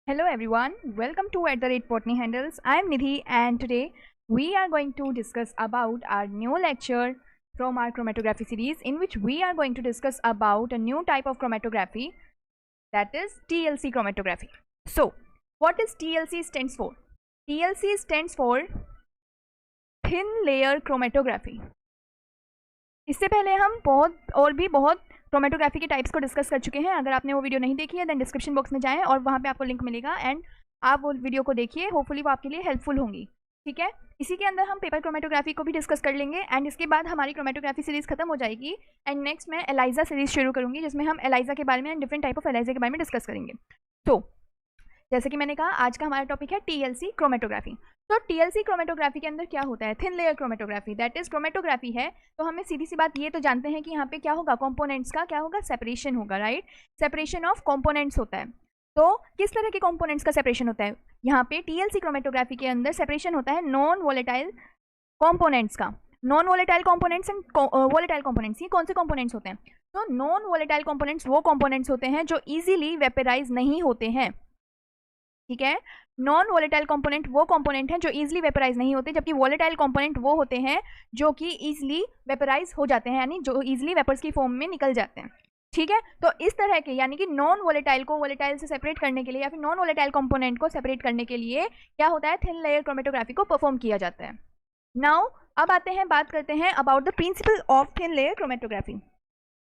Hello everyone, welcome to @Botany Handles. I am Nidhi and today we are going to discuss about our new lecture from our chromatography series in which we are going to discuss about a new type of chromatography, that is TLC chromatography. So, what is TLC stands for? TLC stands for Thin Layer Chromatography. इससे पहले हम बहुत chromatography के types को discuss कर चुके हैं. अगर आपने वो वीडियो नहीं देखी है देन डिस्क्रिप्शन बॉक्स में जाएं और वहाँ पे आपको लिंक मिलेगा एंड आप वो वीडियो को देखिए. होपफुली वो आपके लिए हेल्पफुल होंगी. ठीक है, इसी के अंदर हम पेपर क्रोमेटोग्राफी को भी डिस्कस कर लेंगे एंड इसके बाद हमारी क्रोमेटोग्राफी सीरीज खत्म हो जाएगी एंड नेक्स्ट मैं एलाइजा सीरीज शुरू करूँगी जिसमें हम एलाइजा के बारे में and different type of ELISA के बारे में डिस्कस करेंगे. तो जैसे कि मैंने कहा आज का हमारा टॉपिक है टीएलसी क्रोमेटोग्राफी. तो टीएलसी क्रोमेटोग्राफी के अंदर क्या होता है? Thin layer chromatography, that is chromatography है. तो हमें सीधी सी बात ये तो जानते हैं कि यहाँ पे क्या होगा, कंपोनेंट्स का क्या होगा, सेपरेशन होगा. राइट, सेपरेशन ऑफ कंपोनेंट्स होता है. तो किस तरह के कंपोनेंट्स का सेपरेशन होता है? यहाँ पे टीएलसी क्रोमेटोग्राफी के अंदर सेपरेशन होता है नॉन वोलेटाइल कंपोनेंट्स का. Non volatile components and volatile components, ये कौन से कंपोनेंट्स होते हैं? तो नॉन वोलेटाइल कंपोनेंट्स वो कंपोनेंट्स होते हैं जो इजीली वेपराइज नहीं होते हैं. ठीक है, नॉन वोलेटाइल कंपोनेंट वो कंपोनेंट हैं जो इजीली वेपराइज नहीं होते, जबकि वोलेटाइल कंपोनेंट वो होते हैं जो कि इजीली वेपराइज हो जाते हैं, यानी जो इजीली वेपर्स की फॉर्म में निकल जाते हैं. ठीक है, तो इस तरह के यानी कि नॉन वोलेटाइल को वोलेटाइल से सेपरेट करने के लिए या फिर नॉन वोलेटाइल कंपोनेंट को सेपरेट करने के लिए क्या होता है, थिन लेयर क्रोमेटोग्राफी को परफॉर्म किया जाता है. नाउ अब आते हैं, बात करते हैं about the principle of thin layer chromatography.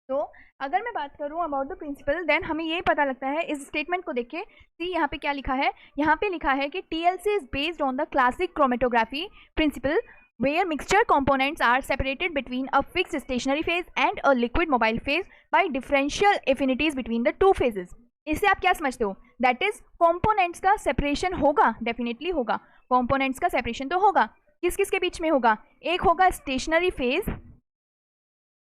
तो अगर मैं बात करूं अबाउट द प्रिंसिपल देन हमें ये पता लगता है इस स्टेटमेंट को देख के. सी यहाँ पे क्या लिखा है? यहाँ पे लिखा है कि TLC is based on the classic chromatography principle where mixture components are separated between a fixed stationary phase and a liquid mobile phase by differential affinities between the two phases. इससे आप क्या समझते हो? दैट इज कंपोनेंट्स का separation होगा, definitely होगा. Components का separation तो होगा. किस किस के बीच में होगा? एक होगा स्टेशनरी फेज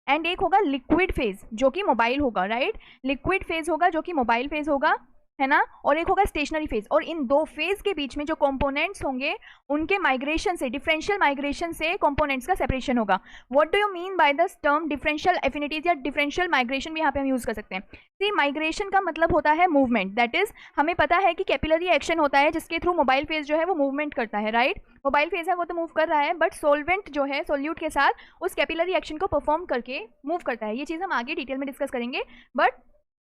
एंड एक होगा लिक्विड फेज जो कि मोबाइल होगा. राइट, लिक्विड फेज होगा जो कि मोबाइल फेज होगा, है ना, और एक होगा स्टेशनरी फेज. और इन दो फेज के बीच में जो कंपोनेंट्स होंगे उनके माइग्रेशन से, डिफरेंशियल माइग्रेशन से कंपोनेंट्स का सेपरेशन होगा. What do you mean by the term differential affinities या डिफरेंशियल माइग्रेशन भी यहाँ पे हम यूज कर सकते हैं. सी, माइग्रेशन का मतलब होता है मूवमेंट. दैट इज हमें पता है कि कैपिलरी एक्शन होता है जिसके थ्रू मोबाइल फेज जो है वो मूवमेंट करता है. राइट, मोबाइल फेज है वो तो मूव कर रहा है बट सोलवेंट जो है सोल्यूट के साथ उस कैपिलरी एक्शन को परफॉर्म करके मूव करता है. ये चीज़ हम आगे डिटेल में डिस्कस करेंगे. बट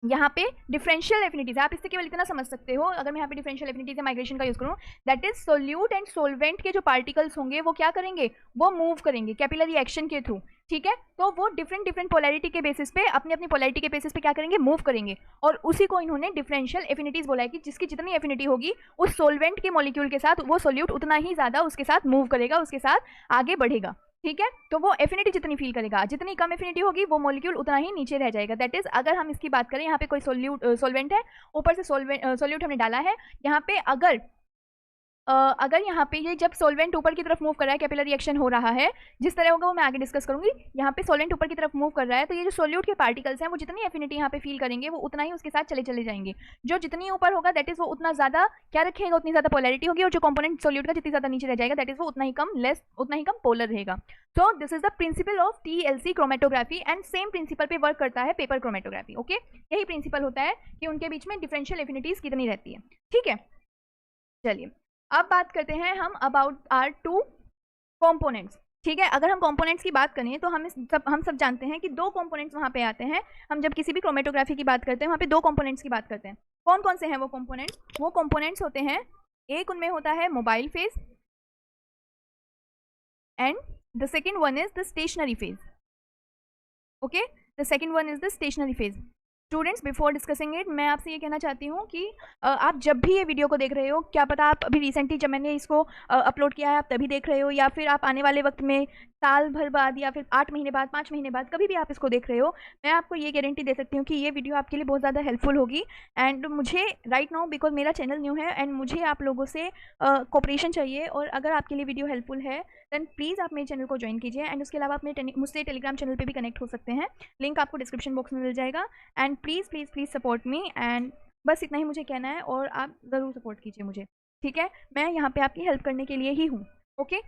यहाँ पे डिफरेंशियल एफिनिटीज आप इससे केवल इतना समझ सकते हो, अगर मैं यहाँ पे डिफरेंशियल एफिनिटीज या माइग्रेशन का यूज करूँ, that is solute and solvent के जो पार्टिकल्स होंगे वो क्या करेंगे, वो मूव करेंगे कैपिलरी एक्शन के थ्रू. ठीक है, तो वो डिफरेंट पोलैरिटी के बेसिस पे, अपनी अपनी पोलैरिटी के बेसिस पे क्या करेंगे, मूव करेंगे. और उसी को इन्होंने डिफरेंशियल एफिनिटीज बोला है कि जिसकी जितनी एफिनिटी होगी उस सोलवेंट के मॉलिक्यूल के साथ वो सोल्यूट उतना ही ज्यादा उसके साथ मूव करेगा, उसके साथ आगे बढ़ेगा. ठीक है, तो वो एफिनिटी जितनी फील करेगा, जितनी कम एफिनिटी होगी वो मॉलिक्यूल उतना ही नीचे रह जाएगा. दैट इज अगर हम इसकी बात करें, यहाँ पे कोई सोलवेंट है, ऊपर से सोल्यूट हमने डाला है. यहाँ पे अगर यहाँ पे ये जब सोलवेंट ऊपर की तरफ मूव कर रहा है, कैपिलरी एक्शन हो रहा है, जिस तरह होगा वो मैं आगे डिस्कस करूंगी. यहाँ पे सोलवेंट ऊपर की तरफ मूव कर रहा है तो ये जो सोल्यूट के पार्टिकल्स हैं वो जितनी एफिनिटी यहाँ पे फील करेंगे वो उतना ही उसके साथ चले जाएंगे. जो जितनी ऊपर होगा दैट इज वो उतना ज्यादा क्या रखेगा, उतनी ज्यादा पोलैरिटी होगी. और जो कंपोनेंट सोल्यूट का जितनी ज्यादा नीचे रह जाएगा दैट इज वो उतना ही कम पोलर रहेगा. So this is the principle of TLC chromatography and same principle पे वर्क करता है पेपर क्रोमेटोग्राफी. ओके, यही प्रिंसिपल होता है कि उनके बीच में डिफरेंशियल एफिनिटीज कितनी रहती है. ठीक है, चलिए अब बात करते हैं हम अबाउट आर टू कंपोनेंट्स. ठीक है, अगर हम कंपोनेंट्स की बात करें तो हम सब जानते हैं कि दो कंपोनेंट्स वहाँ पे आते हैं. हम जब किसी भी क्रोमेटोग्राफी की बात करते हैं वहाँ पे दो कंपोनेंट्स की बात करते हैं. कौन कौन से हैं वो कंपोनेंट्स? वो कंपोनेंट्स होते हैं, एक उनमें होता है mobile phase and the second one is the stationary phase. Okay, the second one is the stationary phase. Students, before discussing it मैं आपसे ये कहना चाहती हूँ कि आप जब भी ये वीडियो को देख रहे हो, क्या पता आप अभी रिसेंटली जब मैंने इसको अपलोड किया है आप तभी देख रहे हो, या फिर आप आने वाले वक्त में साल भर बाद या फिर 8 महीने बाद, 5 महीने बाद, कभी भी आप इसको देख रहे हो, मैं आपको ये गारंटी दे सकती हूँ कि ये वीडियो आपके लिए बहुत ज़्यादा हेल्पफुल होगी. एंड मुझे राइट नाउ बिकॉज मेरा चैनल न्यू है एंड मुझे आप लोगों से कोऑपरेशन चाहिए. और अगर आपके लिए वीडियो हेल्पफुल है देन प्लीज़ आप मेरे चैनल को ज्वाइन कीजिए. एंड उसके अलावा आप मुझसे टेलीग्राम चैनल पर भी कनेक्ट हो सकते हैं, लिंक आपको डिस्क्रिप्शन बॉक्स में मिल जाएगा. And please support me. And बस इतना ही मुझे कहना है और आप ज़रूर सपोर्ट कीजिए मुझे. ठीक है, मैं यहाँ पे आपकी हेल्प करने के लिए ही हूँ. ओके,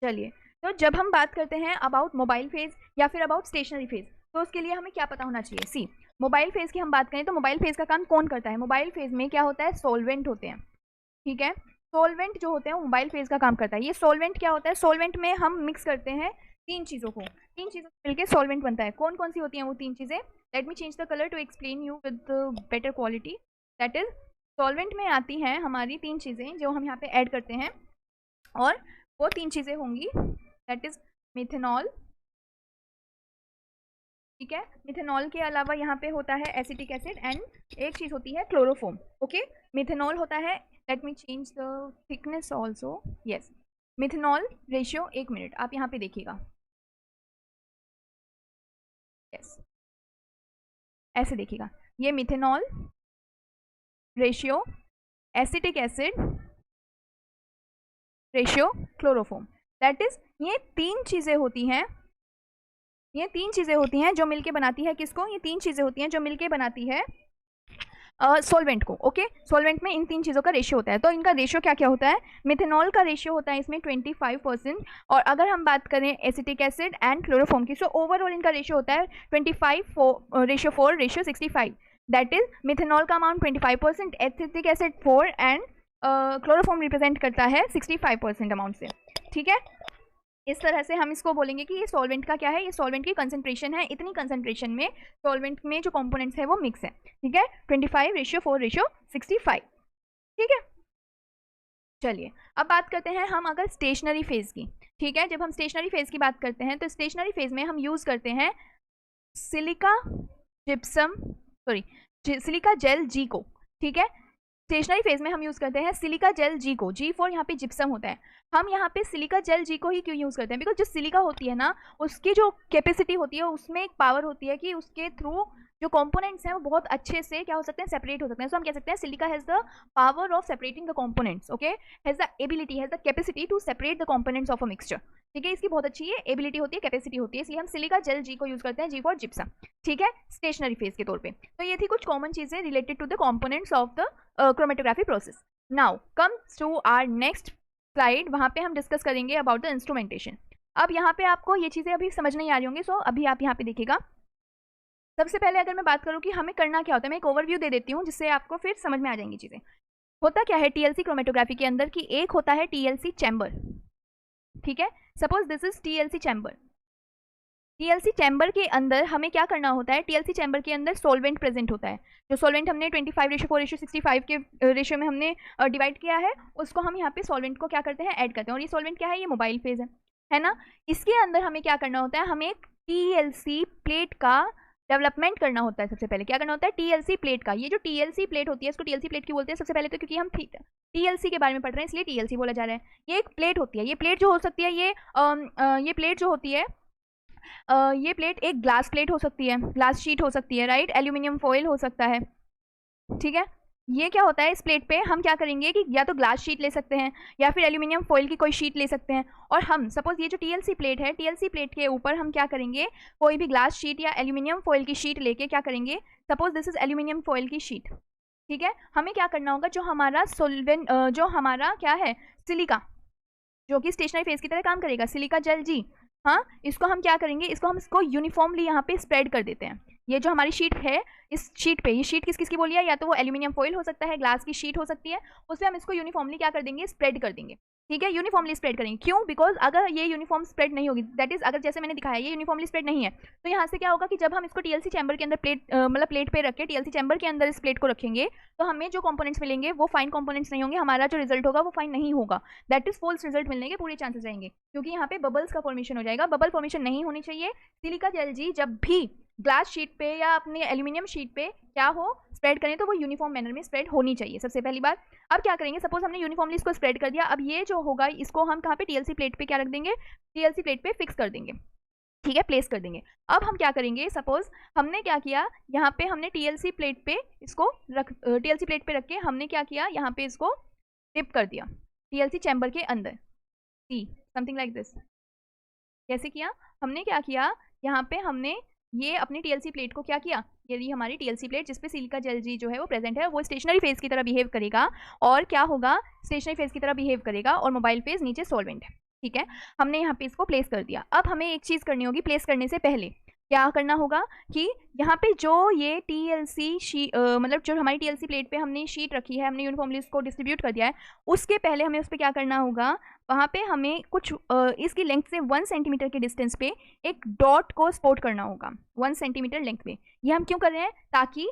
चलिए, तो जब हम बात करते हैं अबाउट मोबाइल फेज या फिर अबाउट स्टेशनरी फेज तो उसके लिए हमें क्या पता होना चाहिए. सी, मोबाइल फेज की हम बात करें तो मोबाइल फेज का काम कौन करता है? मोबाइल फेज में क्या होता है? सॉल्वेंट होते हैं, ठीक है। सॉल्वेंट जो होते हैं वो मोबाइल फेज का काम करता है। ये सॉल्वेंट क्या होता है? सॉल्वेंट में हम मिक्स करते हैं तीन चीज़ों को, तीन चीज़ों से मिलकर सॉल्वेंट बनता है। कौन कौन सी होती हैं वो तीन चीज़ें? Let me change the colour to explain you with better quality. That is, solvent में आती हैं हमारी तीन चीज़ें जो हम यहाँ पे ऐड करते हैं, और वो तीन चीज़ें होंगी, दैट इज मिथेनॉल, ठीक है। मिथेनॉल के अलावा यहाँ पे होता है एसिटिक एसिड, एंड एक चीज़ होती है क्लोरोफोम, ओके। मिथेनॉल होता है, late me change the thickness also, yes. Methanol ratio, एक मिनट आप यहाँ पे देखिएगा, यस, ऐसे देखिएगा, ये methanol ratio, acetic acid ratio, chloroform, that is, ये तीन चीज़ें होती हैं, ये तीन चीज़ें होती हैं जो मिलके बनाती है किसको? ये तीन चीज़ें होती हैं जो मिलके बनाती है सॉल्वेंट को, ओके। सॉल्वेंट में इन तीन चीज़ों का रेशियो होता है। तो इनका रेशियो क्या क्या होता है? मिथेनॉल का रेशियो होता है इसमें 25%, और अगर हम बात करें एसिटिक एसिड एंड क्लोरोफॉर्म की, सो ओवरऑल इनका रेशियो होता है 25:4:65। दैट इज, मिथेनॉल का amount 25%, acetic acid 4, and chloroform represent करता है 65% अमाउंट से, ठीक है। इस तरह से हम इसको बोलेंगे कि ये सॉल्वेंट का क्या है? ये सॉल्वेंट की कंसंट्रेशन है, इतनी कंसंट्रेशन में सॉल्वेंट में जो कंपोनेंट्स है वो मिक्स है, ठीक है। 25:4:65, ठीक है। चलिए अब बात करते हैं हम अगर स्टेशनरी फेज की, ठीक है। जब हम स्टेशनरी फेज की बात करते हैं तो स्टेशनरी फेज में हम यूज़ करते हैं silica gypsum, sorry, silica gel जी को, ठीक है। स्टेशनरी फेज में हम यूज़ करते हैं सिलिका जेल जी को, जी फॉर यहाँ पे जिप्सम होता है। हम यहाँ पे सिलिका जेल जी को ही क्यों यूज़ करते हैं? बिकॉज जो सिलिका होती है ना, उसकी जो कैपेसिटी होती है, उसमें एक पावर होती है कि उसके थ्रू जो कंपोनेंट्स हैं वो बहुत अच्छे से क्या हो सकते हैं? सेपरेट हो सकते हैं। सो हम कह सकते हैं silica has the power of separating the components, okay, has the ability, has the capacity to separate the components of a mixture, ठीक है। इसकी बहुत अच्छी ये एबिलिटी होती है, कैपेसिटी होती है, इसलिए हम सिलिका जेल जी को यूज़ करते हैं, जी फॉर जिप्सम, ठीक है, स्टेशनरी फेज के तौर पे। तो ये थी कुछ कॉमन चीज़ें related to the components of the chromatography process. Now comes to our next slide, वहाँ पे हम डिस्कस करेंगे अबाउट द इंस्ट्रूमेंटेशन। अब यहाँ पे आपको ये चीज़ें अभी समझ नहीं आ रही होंगी, सो अभी आप यहाँ पे देखिएगा। सबसे पहले अगर मैं बात करूँ कि हमें करना क्या होता है, मैं एक ओवरव्यू दे देती हूँ जिससे आपको फिर समझ में आ जाएंगी चीज़ें। होता क्या है टीएलसी क्रोमेटोग्राफी के अंदर कि एक होता है टीएलसी चैम्बर, ठीक है। Suppose this is TLC chamber. TLC chamber के अंदर हमें क्या करना होता है? टीएलसी चैम्बर के अंदर सॉल्वेंट प्रेजेंट होता है। जो सॉल्वेंट हमने 25:4:65 के रेशियो में हमने डिवाइड किया है, उसको हम यहाँ पे सॉल्वेंट को क्या करते हैं? ऐड करते हैं। और ये सॉल्वेंट क्या है? ये मोबाइल फेज है ना। इसके अंदर हमें क्या करना होता है? हमें एक टीएलसी प्लेट का डेवलपमेंट करना होता है। सबसे पहले क्या करना होता है? टीएलसी प्लेट का। ये जो टीएलसी प्लेट होती है, इसको टीएलसी प्लेट क्यों बोलते हैं? सबसे पहले तो क्योंकि हम टीएलसी के बारे में पढ़ रहे हैं, इसलिए टीएलसी बोला जा रहा है। ये एक प्लेट होती है। ये प्लेट जो हो सकती है, ये प्लेट जो होती है, ये प्लेट एक ग्लास प्लेट हो सकती है, ग्लास शीट हो सकती है, राइट, एल्यूमिनियम फॉइल हो सकता है, ठीक है। ये क्या होता है? इस प्लेट पे हम क्या करेंगे कि या तो ग्लास शीट ले सकते हैं या फिर एल्यूमिनियम फॉइल की कोई शीट ले सकते हैं। और हम सपोज ये जो टीएलसी प्लेट है, टीएलसी प्लेट के ऊपर हम क्या करेंगे? कोई भी ग्लास शीट या एल्यूमिनियम फॉइल की शीट लेके क्या करेंगे? Suppose this is aluminium foil की शीट, ठीक है। हमें क्या करना होगा? जो हमारा सोल्वेंट, जो हमारा क्या है, सिलिका, जो कि स्टेशनरी फेज की तरह काम करेगा, सिलिका जेल जी, हाँ, इसको हम क्या करेंगे? इसको यूनिफॉर्मली यहाँ पे स्प्रेड कर देते हैं। ये जो हमारी शीट है, इस शीट पे, ये शीट किस किस की बोली है? या तो वो एल्यूमिनियम फॉइल हो सकता है, ग्लास की शीट हो सकती है, उसमें हम इसको यूनिफॉर्मली क्या कर देंगे? स्प्रेड कर देंगे, ठीक है। यूनिफॉर्मली स्प्रेड करेंगे। क्यों? बिकॉज अगर ये यूनिफॉर्म स्प्रेड नहीं होगी, दैट इज अगर जैसे मैंने दिखाया ये यूनिफॉर्मली स्प्रेड नहीं है, तो यहाँ से क्या होगा कि जब हम इसको टीएलसी चैम्बर के अंदर मतलब प्लेट पे रख के टीएलसी चैम्बर के अंदर इस प्लेट को रखेंगे, तो हमें जो कंपोनेंट्स मिलेंगे वो फाइन कंपोनेंट्स नहीं होंगे, हमारा जो रिजल्ट होगा वो फाइन नहीं होगा, दैट इज फॉल्स रिजल्ट मिलने के पूरे चांसेस रहेंगे, क्योंकि यहाँ पे बबल्स का फॉर्मेशन हो जाएगा। बबल फॉर्मेशन नहीं होनी चाहिए। सिलिका जेल जी जब भी ग्लास शीट पे या अपने एल्यूमिनियम शीट पे क्या हो, स्प्रेड करें, तो वो यूनिफॉर्म मैनर में स्प्रेड होनी चाहिए, सबसे पहली बात। अब क्या करेंगे? सपोज हमने यूनिफॉर्मली इसको स्प्रेड कर दिया, अब ये जो होगा इसको हम कहाँ पे? टीएलसी प्लेट पे क्या रख देंगे? टीएलसी प्लेट पे फिक्स कर देंगे, ठीक है, प्लेस कर देंगे। अब हम क्या करेंगे? सपोज हमने क्या किया, यहाँ पे हमने टीएलसी प्लेट पे इसको टीएलसी प्लेट पे रख के हमने क्या किया? यहाँ पे इसको डिप कर दिया टीएलसी चैम्बर के अंदर, सी समथिंग लाइक दिस। कैसे किया? हमने क्या किया? यहाँ पे हमने ये अपनी टीएलसी प्लेट को क्या किया? ये हमारी टीएलसी प्लेट जिसपे सिलिका जेल जी जो है वो प्रेजेंट है, वो स्टेशनरी फेज की तरह बिहेव करेगा। और क्या होगा? स्टेशनरी फेज की तरह बिहेव करेगा, और मोबाइल फेज नीचे सॉल्वेंट है, ठीक है। हमने यहाँ पे इसको प्लेस कर दिया। अब हमें एक चीज़ करनी होगी प्लेस करने से पहले। क्या करना होगा कि यहाँ पे जो ये TLC मतलब जो हमारी TLC प्लेट पे हमने शीट रखी है, हमने यूनिफॉर्मली इसको डिस्ट्रीब्यूट कर दिया है, उसके पहले हमें उस पर क्या करना होगा, वहाँ पे हमें कुछ इसकी लेंथ से 1 सेंटीमीटर के डिस्टेंस पे एक डॉट को स्पॉट करना होगा, 1 सेंटीमीटर लेंथ पे। ये हम क्यों कर रहे हैं, ताकि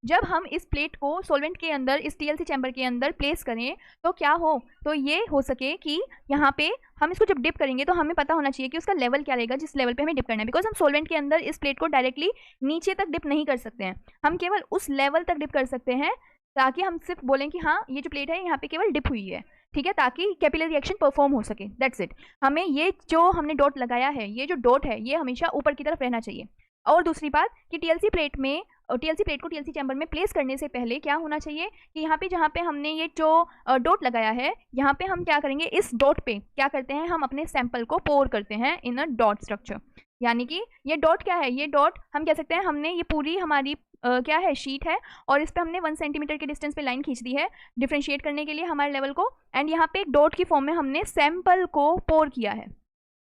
जब हम इस प्लेट को सॉल्वेंट के अंदर, इस TLC चैम्बर के अंदर प्लेस करें, तो क्या हो, तो ये हो सके कि यहाँ पे हम इसको जब डिप करेंगे तो हमें पता होना चाहिए कि उसका लेवल क्या रहेगा जिस लेवल पे हमें डिप करना है। बिकॉज हम सॉल्वेंट के अंदर इस प्लेट को डायरेक्टली नीचे तक डिप नहीं कर सकते हैं, हम केवल उस लेवल तक डिप कर सकते हैं ताकि हम सिर्फ बोलें कि हाँ ये जो प्लेट है यहाँ पे केवल डिप हुई है, ठीक है, ताकि कैपिलरी रिएक्शन परफॉर्म हो सके। That's it. हमें ये जो हमने डॉट लगाया है, ये जो डॉट है, ये हमेशा ऊपर की तरफ रहना चाहिए। और दूसरी बात कि TLC प्लेट को TLC चैम्बर में प्लेस करने से पहले क्या होना चाहिए कि यहाँ पे जहाँ पे हमने ये जो डॉट लगाया है, यहाँ पे हम क्या करेंगे, इस डॉट पे क्या करते हैं, हम अपने सैंपल को पोर करते हैं इन अ डॉट स्ट्रक्चर। यानी कि ये डॉट क्या है, ये डॉट हम कह सकते हैं हमने ये पूरी हमारी क्या है, शीट है, और इस पे हमने 1 सेंटीमीटर के डिस्टेंस पे लाइन खींच दी है डिफ्रेंशिएट करने के लिए हमारे लेवल को, एंड यहाँ पे एक डॉट की फॉर्म में हमने सैंपल को पोर किया है,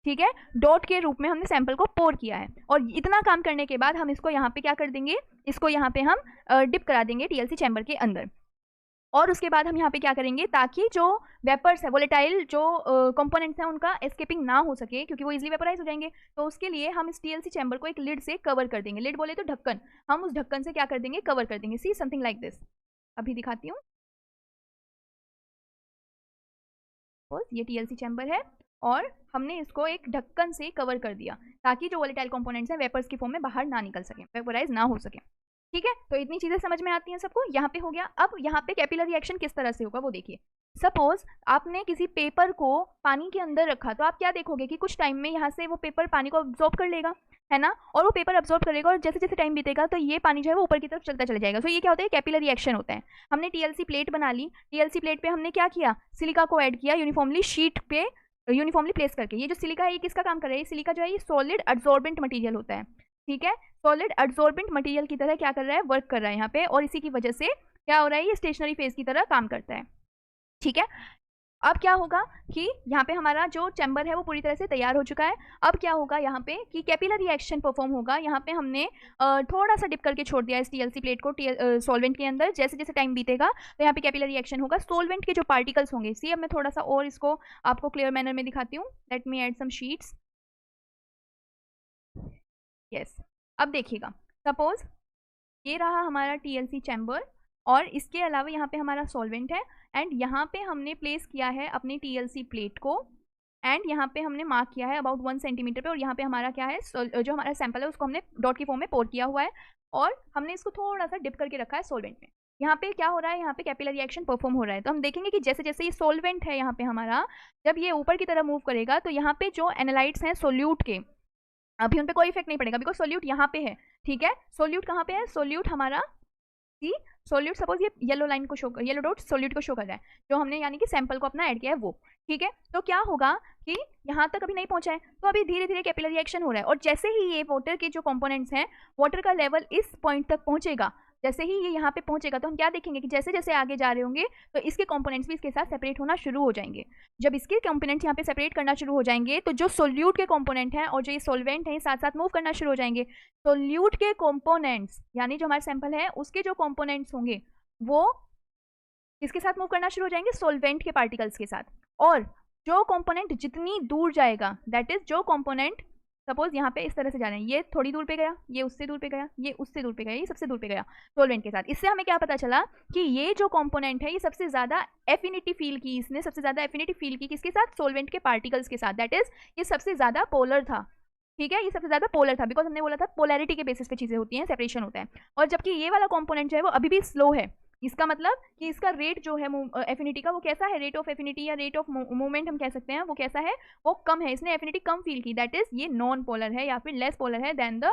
ठीक है, डॉट के रूप में हमने सैंपल को पोर किया है। और इतना काम करने के बाद हम इसको यहाँ पे क्या कर देंगे, इसको यहाँ पे हम डिप करा देंगे TLC चैम्बर के अंदर। और उसके बाद हम यहाँ पे क्या करेंगे, ताकि जो वेपर्स है, वोलेटाइल जो कंपोनेंट्स हैं, उनका एस्केपिंग ना हो सके, क्योंकि वो इजीली वेपराइज हो जाएंगे, तो उसके लिए हम इस TLC चैम्बर को एक लिड से कवर कर देंगे। लिड बोले तो ढक्कन, हम उस ढक्कन से क्या कर देंगे, कवर कर देंगे। सी समथिंग लाइक दिस, अभी दिखाती हूँ। ये TLC चैम्बर है और हमने इसको एक ढक्कन से कवर कर दिया ताकि जो वोलेटाइल कंपोनेंट्स हैं वेपर्स की फॉर्म में बाहर ना निकल सके, वेपराइज ना हो सके, ठीक है। तो इतनी चीजें समझ में आती हैं सबको, यहाँ पे हो गया। अब यहाँ पे कैपिलरी रिएक्शन किस तरह से होगा वो देखिए। सपोज आपने किसी पेपर को पानी के अंदर रखा, तो आप क्या देखोगे कि कुछ टाइम में यहाँ से वो पेपर पानी को अब्जॉर्ब कर लेगा, है ना, और वो पेपर अब्जॉर्ब करेगा, और जैसे जैसे टाइम बीतेगा तो ये पानी जो है वो ऊपर की तरफ चलता चला जाएगा। तो ये क्या होता है, कैपिलरी रिएक्शन होता है। हमने TLC प्लेट बना ली, TLC प्लेट पे हमने क्या किया, सिलिका को ऐड किया यूनिफॉर्मली शीट पे, यूनिफॉर्मली प्लेस करके। ये जो सिलिका है ये किसका काम कर रहा है, ये सिलिका जो है ये सॉलिड एब्जॉर्बेंट मटेरियल होता है, ठीक है, सॉलिड एब्जॉर्बेंट मटेरियल की तरह क्या कर रहा है, वर्क कर रहा है यहाँ पे, और इसी की वजह से क्या हो रहा है, ये स्टेशनरी फेज की तरह काम करता है, ठीक है। अब क्या होगा कि यहाँ पे हमारा जो चैम्बर है वो पूरी तरह से तैयार हो चुका है। अब क्या होगा यहाँ पे कि कैपिलरी रिएक्शन परफॉर्म होगा। यहाँ पे हमने थोड़ा सा डिप करके छोड़ दिया इस TLC प्लेट को सॉल्वेंट के अंदर। जैसे जैसे टाइम बीतेगा तो यहाँ पे कैपिलरी रिएक्शन होगा, सॉल्वेंट के जो पार्टिकल्स होंगे। सी अब मैं थोड़ा सा और इसको आपको क्लियर मैनर में दिखाती हूँ। Let me add some sheets. Yes, अब देखिएगा, सपोज ये रहा हमारा TLC चैम्बर, और इसके अलावा यहाँ पे हमारा सॉल्वेंट है, एंड यहाँ पे हमने प्लेस किया है अपनी TLC प्लेट को, एंड यहाँ पे हमने मार्क किया है अबाउट 1 सेंटीमीटर पे, और यहाँ पे हमारा क्या है, जो हमारा सैंपल है उसको हमने डॉट की फॉर्म में पोर किया हुआ है, और हमने इसको थोड़ा सा डिप करके रखा है सॉल्वेंट में। यहाँ पे क्या हो रहा है, यहाँ पे कैपिलरी रिएक्शन परफॉर्म हो रहा है। तो हम देखेंगे कि जैसे जैसे ये सॉल्वेंट है यहाँ पे हमारा, जब ये ऊपर की तरफ मूव करेगा तो यहाँ पे जो एनालाइट्स हैं सोल्यूट के, अभी उन पे कोई इफेक्ट नहीं पड़ेगा, बिकॉज सोल्यूट यहाँ पे है, ठीक है। सोल्यूट कहाँ पे है, सोल्यूट हमारा सी सोल्यूट, सपोज ये येलो लाइन को शो, येलो डॉट सोल्यूट को शो कर रहा है, जो हमने यानी कि सैंपल को अपना ऐड किया है वो, ठीक है। तो क्या होगा कि यहाँ तक अभी नहीं पहुंचा है, तो अभी धीरे धीरे कैपिलरी रिएक्शन हो रहा है, और जैसे ही ये वाटर के जो कंपोनेंट्स हैं, वाटर का लेवल इस पॉइंट तक पहुंचेगा, जैसे ही ये यहाँ पे पहुंचेगा तो हम क्या देखेंगे कि जैसे जैसे आगे जा रहे होंगे तो इसके कंपोनेंट्स भी इसके साथ सेपरेट होना शुरू हो जाएंगे। जब इसके कंपोनेंट्स यहाँ पे सेपरेट करना शुरू हो जाएंगे तो जो सोल्यूट के कंपोनेंट हैं और जो ये सॉल्वेंट हैं साथ साथ मूव करना शुरू हो जाएंगे। सोल्यूट के कंपोनेंट्स यानी जो हमारा सैंपल है उसके जो कंपोनेंट्स होंगे वो किसके साथ मूव करना शुरू हो जाएंगे, सॉल्वेंट के पार्टिकल्स के साथ। और जो कंपोनेंट जितनी दूर जाएगा, दैट इज जो कंपोनेंट सपोज यहाँ पे इस तरह से जा रहे हैं, ये थोड़ी दूर पे गया, ये उससे दूर पे गया, ये उससे दूर पे गया, ये सबसे दूर पे गया सॉल्वेंट के साथ। इससे हमें क्या पता चला कि ये जो कंपोनेंट है ये सबसे ज्यादा एफिनिटी फील की, इसने सबसे ज्यादा एफिनिटी फील की किसके साथ, सॉल्वेंट के पार्टिकल्स के साथ। दैट इज ये सबसे ज्यादा पोलर था, ठीक है, ये सबसे ज्यादा पोलर था, बिकॉज हमने बोला था पोलैरिटी के बेसिस पे चीजें होती हैं, सेपरेशन होता है। और जबकि ये वाला कंपोनेंट जो है वो अभी भी स्लो है, इसका मतलब कि इसका रेट जो है एफिनिटी का वो कैसा है, रेट ऑफ एफिनिटी या रेट ऑफ मूवमेंट हम कह सकते हैं, वो कैसा है, वो कम है, इसने एफिनिटी कम फील की। दैट इज ये नॉन पोलर है या फिर लेस पोलर है देन द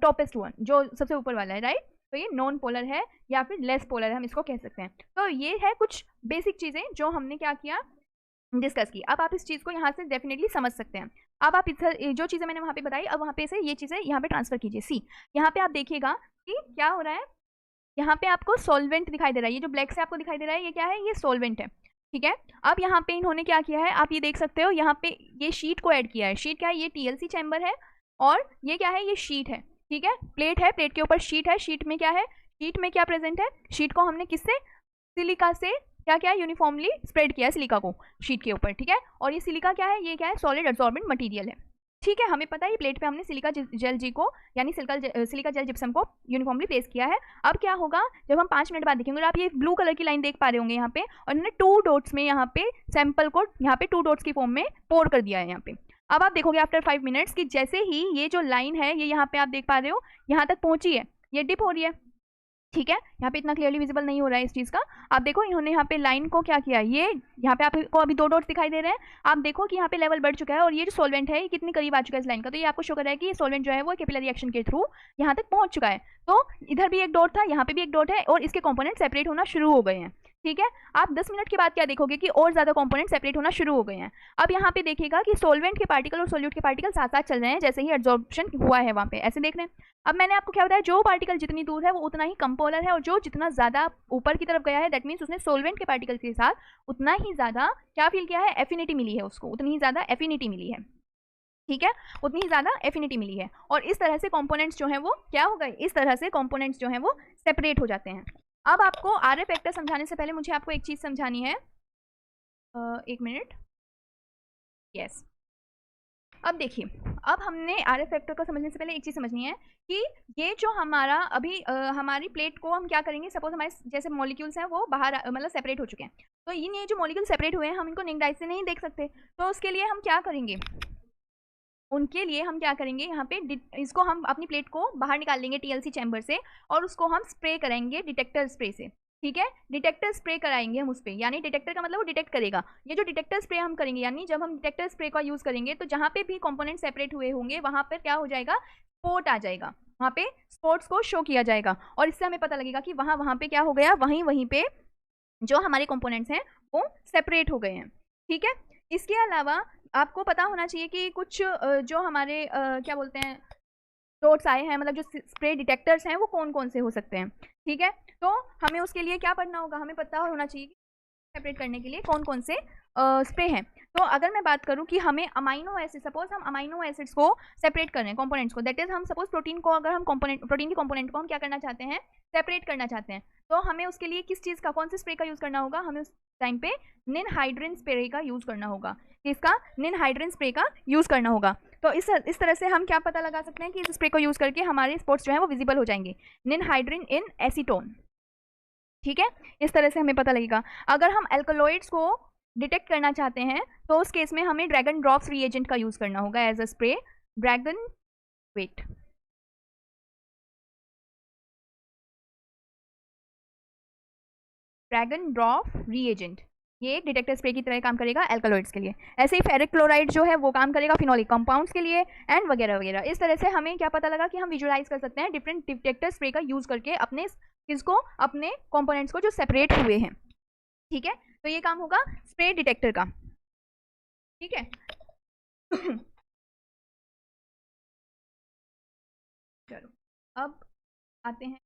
टॉपेस्ट वन, जो सबसे ऊपर वाला है, राइट। तो ये नॉन पोलर है या फिर लेस पोलर है, हम इसको कह सकते हैं। तो ये है कुछ बेसिक चीजें जो हमने क्या किया, डिस्कस की। अब आप इस चीज़ को यहाँ से डेफिनेटली समझ सकते हैं। अब आप इधर जो चीज़ें मैंने वहाँ पे बताई, अब वहाँ पे से ये चीज़ें यहाँ पे ट्रांसफर कीजिए। सी यहाँ पे आप देखिएगा कि क्या हो रहा है, यहाँ पे आपको सॉल्वेंट दिखाई दे रहा है, ये जो ब्लैक से आपको दिखाई दे रहा है ये क्या है, ये सॉल्वेंट है, ठीक है। अब यहाँ पे इन्होंने क्या किया है, आप ये देख सकते हो, यहाँ पे ये शीट को ऐड किया है। शीट क्या है, ये टीएलसी चैम्बर है और ये क्या है, ये शीट है। ठीक है, प्लेट है, प्लेट के ऊपर शीट है। शीट में क्या है, शीट में क्या प्रेजेंट है, शीट को हमने किससे, सिलिका से क्या क्या यूनिफॉर्मली स्प्रेड किया है सिलिका को शीट के ऊपर। ठीक है, और ये सिलिका क्या है, ये क्या है, सॉलिड एब्जॉर्बेंट मटेरियल है। ठीक है, हमें पता है प्लेट पे हमने सिलिका जेल जी को यानी सिलिका जेल जिप्सम को यूनिफॉर्मली प्लेस किया है। अब क्या होगा, जब हम 5 मिनट बाद देखेंगे, और आप ये ब्लू कलर की लाइन देख पा रहे होंगे यहाँ पे, और इन्होंने 2 डॉट्स में यहाँ पे सैंपल को यहाँ पे 2 डॉट्स की फॉर्म में पोर कर दिया है यहाँ पे। अब आप देखोगे आफ्टर 5 मिनट्स कि जैसे ही ये जो लाइन है ये यहाँ पे आप देख पा रहे हो यहाँ तक पहुंची है, ये डिप हो रही है। ठीक है, यहाँ पे इतना क्लियरली विजिबल नहीं हो रहा है इस चीज़ का। आप देखो इन्होंने यहाँ पे लाइन को क्या किया, ये यहाँ पे आपको अभी 2 डॉट्स दिखाई दे रहे हैं। आप देखो कि यहाँ पे लेवल बढ़ चुका है, और ये जो सॉल्वेंट है ये कितनी करीब आ चुका है इस लाइन का, तो ये आपको शो कर रहा है कि ये सॉल्वेंट जो है वो कैपिलरी एक्शन के थ्रू यहाँ तक पहुँच चुका है। तो इधर भी एक डॉट था, यहाँ पे भी एक डॉट है, और इसके कॉम्पोनेंट सेपरेट होना शुरू हो गए हैं। ठीक है, आप 10 मिनट के बाद क्या देखोगे कि और ज़्यादा कंपोनेंट सेपरेट होना शुरू हो गए हैं। अब यहाँ पे देखिएगा कि सॉल्वेंट के पार्टिकल और सोल्यूट के पार्टिकल साथ साथ चल रहे हैं जैसे ही एब्जॉर्प्शन हुआ है वहाँ पे, ऐसे देख रहे हैं। अब मैंने आपको क्या बताया, जो पार्टिकल जितनी दूर है वो उतना ही कम पोलर है, और जो जितना ज़्यादा ऊपर की तरफ गया है दैट मीन्स उसने सॉल्वेंट के पार्टिकल के साथ उतना ही ज़्यादा क्या फील किया है, एफिनिटी मिली है उसको, उतनी ही ज़्यादा एफिनिटी मिली है। ठीक है, उतनी ही ज़्यादा एफिनिटी मिली है, और इस तरह से कंपोनेंट्स जो हैं वो क्या हो गए, इस तरह से कंपोनेंट्स जो हैं वो सेपरेट हो जाते हैं। अब आपको आर एफ फैक्टर समझाने से पहले मुझे आपको एक चीज़ समझानी है। 1 मिनट, यस। अब देखिए, अब हमने आर एफ फैक्टर को समझने से पहले एक चीज़ समझनी है कि ये जो हमारा अभी हमारी प्लेट को हम क्या करेंगे, सपोज हमारे जैसे मॉलिक्यूल्स हैं वो बाहर मतलब सेपरेट हो चुके हैं, तो ये जो मॉलिक्यूल सेपरेट हुए हैं हम इनको नेक्ड आई से नहीं देख सकते, तो उसके लिए हम क्या करेंगे, उनके लिए हम क्या करेंगे, यहाँ पे इसको हम अपनी प्लेट को बाहर निकाल लेंगे टीएलसी चैम्बर से, और उसको हम स्प्रे करेंगे डिटेक्टर स्प्रे से। ठीक है, डिटेक्टर स्प्रे कराएंगे हम उस पर, यानी डिटेक्टर का मतलब वो डिटेक्ट करेगा। ये जो डिटेक्टर स्प्रे हम करेंगे, यानी जब हम डिटेक्टर स्प्रे का यूज़ करेंगे तो जहाँ पे भी कंपोनेंट सेपरेट हुए होंगे वहाँ पर क्या हो जाएगा, स्पॉट आ जाएगा, वहाँ पे स्पॉट्स को शो किया जाएगा, और इससे हमें पता लगेगा कि वहाँ पे क्या हो गया, वहीं पे जो हमारे कंपोनेंट्स हैं वो सेपरेट हो गए हैं। ठीक है, इसके अलावा आपको पता होना चाहिए कि कुछ जो हमारे क्या बोलते हैं डॉट्स आए हैं, मतलब जो स्प्रे डिटेक्टर्स हैं वो कौन कौन से हो सकते हैं। ठीक है, तो हमें उसके लिए क्या पढ़ना होगा, हमें पता होना चाहिए कि सेपरेट करने के लिए कौन कौन से स्प्रे हैं। तो अगर मैं बात करूं कि हमें अमाइनो एसिड, सपोज हम अमाइनो एसिड्स को सेपरेट कर रहे हैं कंपोनेंट्स को, दैट इज हम सपोज प्रोटीन को, अगर हम प्रोटीन के कंपोनेंट को हम क्या करना चाहते हैं, सेपरेट करना चाहते हैं, तो हमें उसके लिए किस चीज़ का, कौन से स्प्रे का यूज़ करना होगा, हमें उस टाइम पे निनहाइड्रिन स्प्रे का यूज़ करना होगा। इसका निनहाइड्रिन स्प्रे का यूज़ करना होगा। तो इस तरह से हम क्या पता लगा सकते हैं कि इस स्प्रे को यूज़ करके हमारे स्पॉट्स जो है वो विजिबल हो जाएंगे, निनहाइड्रिन इन एसीटोन। ठीक है, इस तरह से हमें पता लगेगा। अगर हम एल्कलॉइड्स को डिटेक्ट करना चाहते हैं तो उस केस में हमें ड्रैगन ड्रॉप्स रिएजेंट का यूज़ करना होगा as a spray, dragon wet, dragon drop reagent, ये एक डिटेक्टर स्प्रे की तरह काम करेगा एल्कलॉइड्स के लिए। ऐसे ही फेरिक क्लोराइड जो है वो काम करेगा फिनोलिक कंपाउंड्स के लिए, एंड वगैरह वगैरह। इस तरह से हमें क्या पता लगा कि हम विजुअलाइज कर सकते हैं डिफरेंट डिटेक्टर स्प्रे का यूज़ करके अपने इसको, अपने कंपोनेंट्स को जो सेपरेट हुए हैं। ठीक है, तो ये काम होगा स्प्रे डिटेक्टर का। ठीक है चलो अब आते हैं,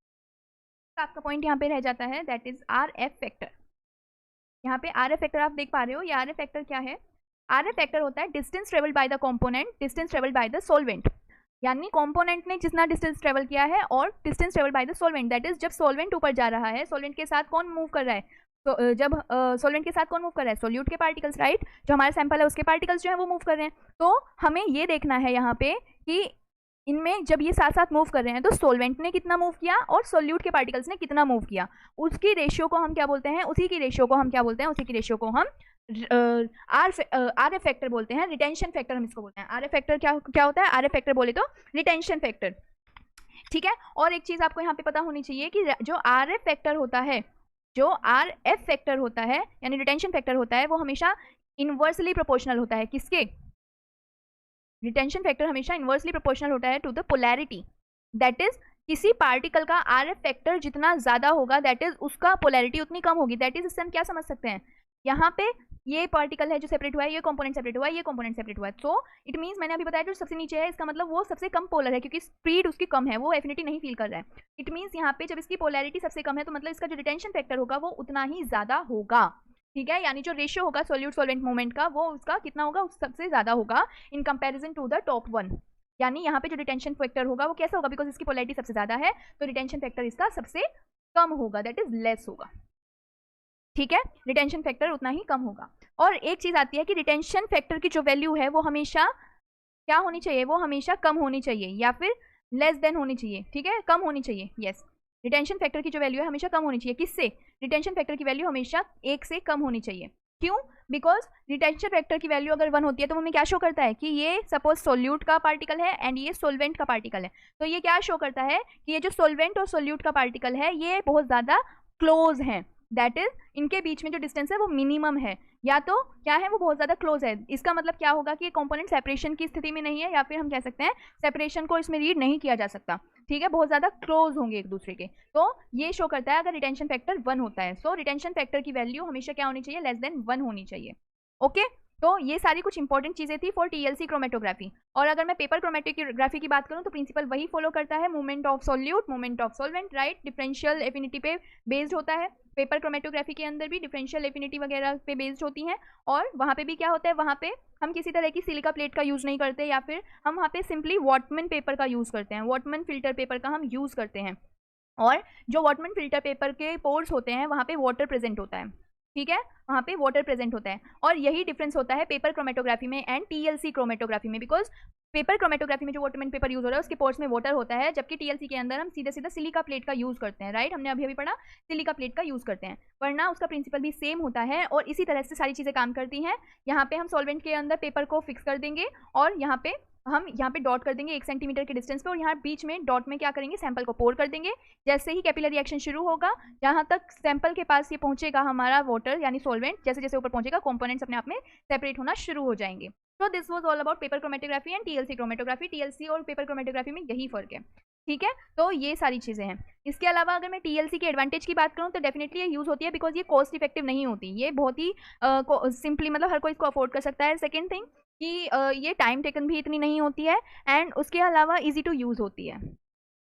आपका पॉइंट यहाँ पे रह जाता है, that is are F factor. यहाँ पे आर एफ फैक्टर आप देख पा रहे हो, ये आर एफ फैक्टर क्या है, आर एफ फैक्टर होता है distance travelled by the component, distance travelled by the solvent, यानी कंपोनेंट ने जितना डिस्टेंस ट्रेवल किया है और distance travel by the solvent, that is जब सॉल्वेंट ऊपर जा रहा है, सॉल्वेंट के साथ कौन मूव कर रहा है, तो जब सॉल्वेंट के साथ कौन मूव कर रहा है, सोल्यूट के पार्टिकल्स, राइट, जो हमारा सैंपल है उसके पार्टिकल्स जो है वो मूव कर रहे हैं। तो हमें ये देखना है यहाँ पे कि इनमें जब ये साथ साथ मूव कर रहे हैं तो सॉल्वेंट ने कितना मूव किया और सोल्यूट के पार्टिकल्स ने कितना मूव किया, उसकी रेशियो को हम क्या बोलते हैं, उसी की रेशियो को हम क्या बोलते हैं, उसी की रेशियो को हम आर एफ फैक्टर बोलते हैं, रिटेंशन फैक्टर हम इसको बोलते हैं। आर एफ फैक्टर क्या होता है, आर एफ फैक्टर बोले तो रिटेंशन फैक्टर। ठीक है, और एक चीज़ आपको यहाँ पे पता होनी चाहिए कि जो आर एफ फैक्टर होता है, जो आर एफ फैक्टर होता है यानी रिटेंशन फैक्टर होता है, वो हमेशा इनवर्सली प्रोपोर्शनल होता है, किसके, रिटेंशन फैक्टर हमेशा इनवर्सली प्रोपोर्शनल होता है to the polarity, that is किसी पार्टिकल का आर एफ फैक्टर जितना ज़्यादा होगा दैट इज उसका पोलैरिटी उतनी कम होगी। दैट इज इससे हम क्या समझ सकते हैं, यहाँ पे ये पार्टिकल है जो सेपरेट हुआ है, ये कंपोनेंट सेपरेट हुआ है, ये कंपोनेंट सेपरेट हुआ है, सो इट मीन्स मैंने अभी बताया जो सबसे नीचे है इसका मतलब वो सबसे कम पोलर है, क्योंकि स्पीड उसकी कम है, वो एफिनिटी नहीं फील कर रहा है। इट मीन्स यहाँ पे जब इसकी पोलैरिटी सबसे कम है तो मतलब इसका जो रिटेंशन फैक्टर होगा वो उतना ही ज़्यादा होगा। ठीक है, यानी जो रेशियो होगा सोल्यूट सॉल्वेंट मूवमेंट का वो उसका कितना होगा, उस सबसे ज़्यादा होगा in comparison to the top one. यानी यहाँ पे जो रिटेंशन फैक्टर होगा वो कैसा होगा, बिकॉज इसकी पोलैरिटी सबसे ज़्यादा है तो रिटेंशन फैक्टर इसका सबसे कम होगा, दैट इज लेस होगा। ठीक है, रिटेंशन फैक्टर उतना ही कम होगा। और एक चीज़ आती है कि रिटेंशन फैक्टर की जो वैल्यू है वो हमेशा क्या होनी चाहिए, वो हमेशा कम होनी चाहिए या फिर लेस देन होनी चाहिए। ठीक है, कम होनी चाहिए, यस। रिटेंशन फैक्टर की जो वैल्यू है हमेशा कम होनी चाहिए, किससे, रिटेंशन फैक्टर की वैल्यू हमेशा 1 से कम होनी चाहिए। क्यों, बिकॉज रिटेंशन फैक्टर की वैल्यू अगर 1 होती है तो हमें क्या शो करता है कि ये सपोज सोल्यूट का पार्टिकल है एंड ये सोलवेंट का पार्टिकल है, तो ये क्या शो करता है कि ये जो सोलवेंट और सोल्यूट का पार्टिकल है ये बहुत ज़्यादा क्लोज है, दैट इज इनके बीच में जो डिस्टेंस है वो मिनिमम है, या तो क्या है वो बहुत ज़्यादा क्लोज है। इसका मतलब क्या होगा कि ये कंपोनेंट सेपरेशन की स्थिति में नहीं है, या फिर हम कह सकते हैं सेपरेशन को इसमें रीड नहीं किया जा सकता। ठीक है, बहुत ज़्यादा क्लोज होंगे एक दूसरे के, तो ये शो करता है अगर रिटेंशन फैक्टर 1 होता है। सो रिटेंशन फैक्टर की वैल्यू हमेशा क्या होनी चाहिए, लेस देन 1 होनी चाहिए। ओके, तो ये सारी कुछ इंपॉर्टेंट चीज़ें थी फॉर टीएलसी क्रोमेटोग्राफी। और अगर मैं पेपर क्रोमेटोग्राफी की बात करूँ तो प्रिंसिपल वही फॉलो करता है, movement of solute, movement of solvent, right, differential affinity पे बेस्ड होता है। पेपर क्रोमेटोग्राफी के अंदर भी डिफरेंशियल एफिनिटी वगैरह पे बेस्ड होती हैं, और वहाँ पे भी क्या होता है, वहाँ पे हम किसी तरह की सिलिका प्लेट का यूज़ नहीं करते, या फिर हम वहाँ पे सिंपली वॉटमैन पेपर का यूज़ करते हैं, वॉटमैन फिल्टर पेपर का हम यूज़ करते हैं। और जो वॉटमैन फिल्टर पेपर के पोर्स होते हैं वहाँ पे वाटर प्रेजेंट होता है। ठीक है, वहाँ पे वाटर प्रेजेंट होता है, और यही डिफरेंस होता है पेपर क्रोमेटोग्राफी में एंड टीएलसी क्रोमेटोग्राफी में, बिकॉज पेपर क्रोमेटोग्राफी में जो वॉटरमैन पेपर यूज हो रहा है उसके पोर्स में वाटर होता है, जबकि टीएलसी के अंदर हम सीधा सीधा सिलिका प्लेट का यूज करते हैं, राइट, हमने अभी अभी पढ़ा सिलिका प्लेट का यूज करते हैं, वरना उसका प्रिंसिपल भी सेम होता है और इसी तरह से सारी चीज़ें काम करती हैं। यहाँ पे हम सॉल्वेंट के अंदर पेपर को फिक्स कर देंगे और यहाँ पे हम यहाँ पे डॉट कर देंगे 1 सेंटीमीटर के डिस्टेंस पे, और यहाँ बीच में डॉट में क्या करेंगे, सैंपल को पोर कर देंगे। जैसे ही कैपिलरी रिएक्शन शुरू होगा, जहाँ तक सैंपल के पास ये पहुंचेगा हमारा वाटर यानी सॉल्वेंट, जैसे जैसे ऊपर पहुंचेगा कंपोनेंट्स अपने आप में सेपरेट होना शुरू हो जाएंगे। तो this was all about paper chromatography and TLC chromatography. TLC और पेपर क्रोमेटोग्राफी में यही फर्क है। ठीक है, तो ये सारी चीज़ें हैं। इसके अलावा अगर मैं टीएलसी के एडवांटेज की बात करूँ तो डेफिनेटली ये यूज़ होती है बिकॉज ये कॉस्ट इफेक्टिव नहीं होती, ये बहुत ही सिंपली मतलब हर कोई इसको अफोर्ड कर सकता है। सेकेंड थिंग कि ये टाइम टेकन भी इतनी नहीं होती है, एंड उसके अलावा ईजी टू यूज़ होती है।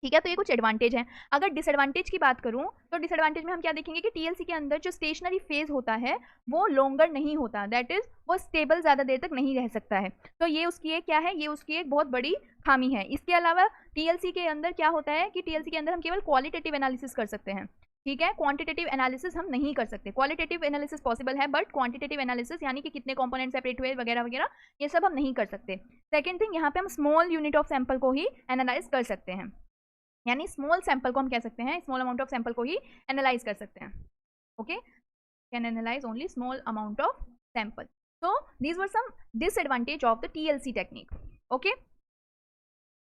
ठीक है, तो ये कुछ एडवांटेज हैं। अगर डिसएडवांटेज की बात करूं तो डिसएडवांटेज में हम क्या देखेंगे कि टीएलसी के अंदर जो स्टेशनरी फेज होता है वो लॉन्गर नहीं होता, दैट इज वो स्टेबल ज़्यादा देर तक नहीं रह सकता है, तो ये उसकी एक क्या है, ये उसकी एक बहुत बड़ी खामी है। इसके अलावा टीएलसी के अंदर क्या होता है कि टीएलसी के अंदर हम केवल क्वालिटेटिव एनालिसिस कर सकते हैं। ठीक है, क्वांटिटेटिव एनालिसिस हम नहीं कर सकते। क्वालिटेटिव एनालिसिस पॉसिबल है बट क्वांटिटेटिव एनालिसिस यानी कि कितने कंपोनेंट सेपरेट हुए वगैरह वगैरह ये सब हम नहीं कर सकते। सेकंड थिंग, यहाँ पे हम स्मॉल यूनिट ऑफ सैंपल को ही एनालाइज कर सकते हैं, यानी स्मॉल सैंपल को हम कह सकते हैं, स्मॉल अमाउंट ऑफ सैंपल को ही एनालाइज कर सकते हैं। Okay, can analyse only small amount of sample. So these were some disadvantage of the TLC technique. Okay,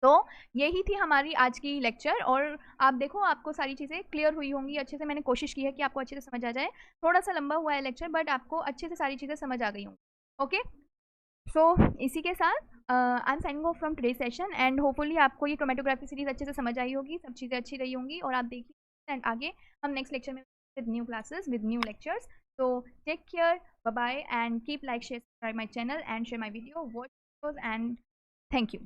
तो यही थी हमारी आज की लेक्चर, और आप देखो आपको सारी चीज़ें क्लियर हुई होंगी अच्छे से। मैंने कोशिश की है कि आपको अच्छे से समझ आ जाए, थोड़ा सा लंबा हुआ है लेक्चर बट आपको अच्छे से सारी चीज़ें समझ आ गई होंगी। ओके, सो इसी के साथ I am signing off from today session, and hopefully आपको ये क्रोमेटोग्राफी सीरीज अच्छे से समझ आई होगी, सब चीज़ें अच्छी रही होंगी, और आप देखिए एंड आगे हम नेक्स्ट लेक्चर में with new classes with new lectures. So take care, bye bye, and keep like, share, subscribe my channel and share my video, watch videos, and thank you.